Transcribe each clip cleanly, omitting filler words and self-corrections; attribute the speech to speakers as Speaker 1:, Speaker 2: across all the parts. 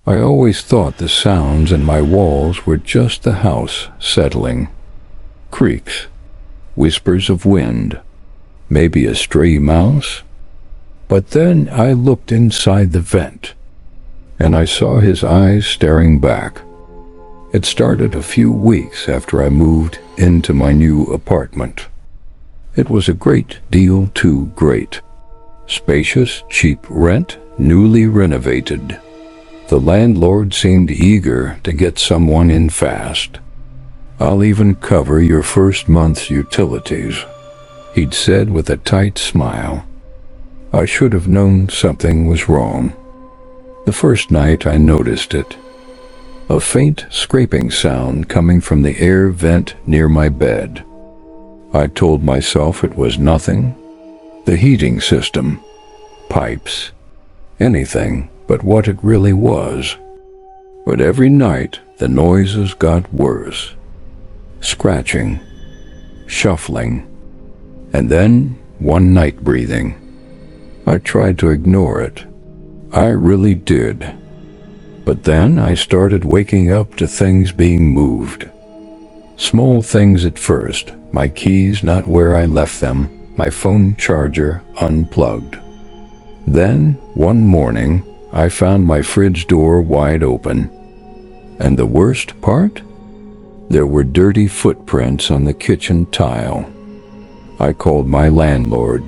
Speaker 1: I always thought the sounds in my walls were just the house settling. Creaks, whispers of wind, maybe a stray mouse. But then I looked inside the vent, and I saw his eyes staring back. It started a few weeks after I moved into my new apartment. It was a great deal too great. Spacious, cheap rent, newly renovated. The landlord seemed eager to get someone in fast. "I'll even cover your first month's utilities," he'd said with a tight smile. I should have known something was wrong. The first night I noticed it. A faint scraping sound coming from the air vent near my bed. I told myself it was nothing. The heating system, pipes, anything but what it really was. But every night the noises got worse. Scratching, shuffling, and then one night breathing. I tried to ignore it. I really did. But then I started waking up to things being moved. Small things at first, my keys not where I left them, my phone charger unplugged. Then, one morning, I found my fridge door wide open. And the worst part? There were dirty footprints on the kitchen tile. I called my landlord.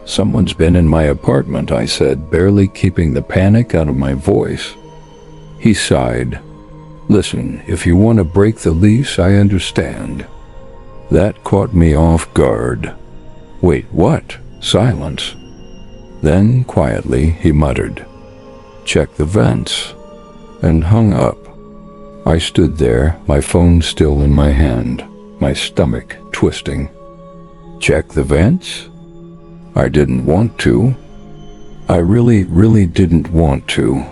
Speaker 1: "Someone's been in my apartment," I said, barely keeping the panic out of my voice. He sighed. "Listen, if you want to break the lease, I understand." That caught me off guard. "Wait, what?" Silence. Then, quietly, he muttered, "Check the vents," and hung up. I stood there, my phone still in my hand, my stomach twisting. Check the vents? I didn't want to. I really didn't want to.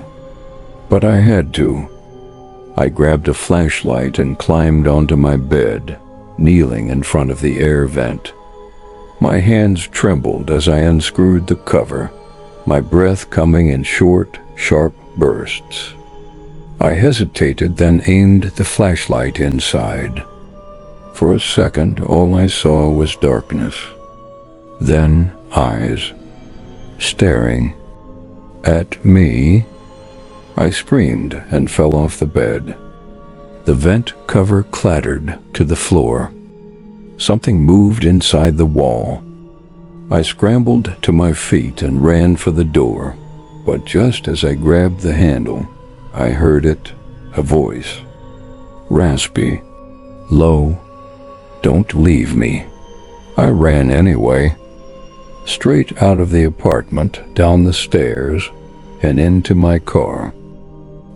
Speaker 1: But I had to. I grabbed a flashlight and climbed onto my bed, kneeling in front of the air vent. My hands trembled as I unscrewed the cover, my breath coming in short, sharp bursts. I hesitated, then aimed the flashlight inside. For a second, all I saw was darkness. Then eyes, staring at me. I screamed and fell off the bed. The vent cover clattered to the floor. Something moved inside the wall. I scrambled to my feet and ran for the door, but just as I grabbed the handle, I heard it, a voice. Raspy, low, "Don't leave me." I ran anyway, straight out of the apartment, down the stairs, and into my car.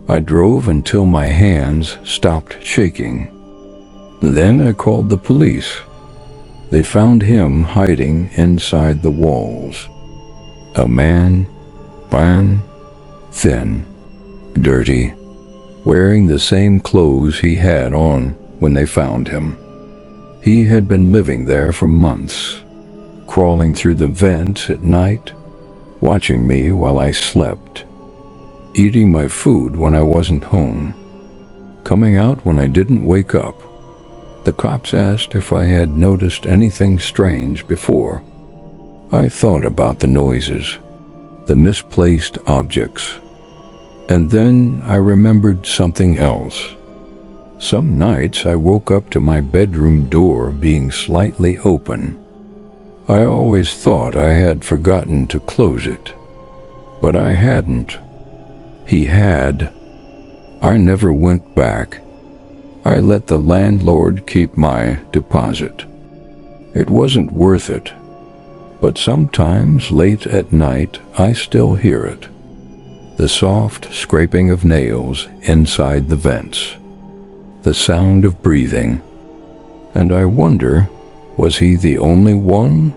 Speaker 1: I drove until my hands stopped shaking. Then I called the police. They found him hiding inside the walls. A man, thin, dirty, wearing the same clothes he had on when they found him. He had been living there for months, crawling through the vents at night, watching me while I slept, eating my food when I wasn't home, coming out when I didn't wake up. The cops asked if I had noticed anything strange before. I thought about the noises, the misplaced objects, and then I remembered something else. Some nights I woke up to my bedroom door being slightly open. I always thought I had forgotten to close it, but I hadn't. He had. I never went back. I let the landlord keep my deposit. It wasn't worth it, but sometimes late at night I still hear it. The soft scraping of nails inside the vents. The sound of breathing. And I wonder, was he the only one?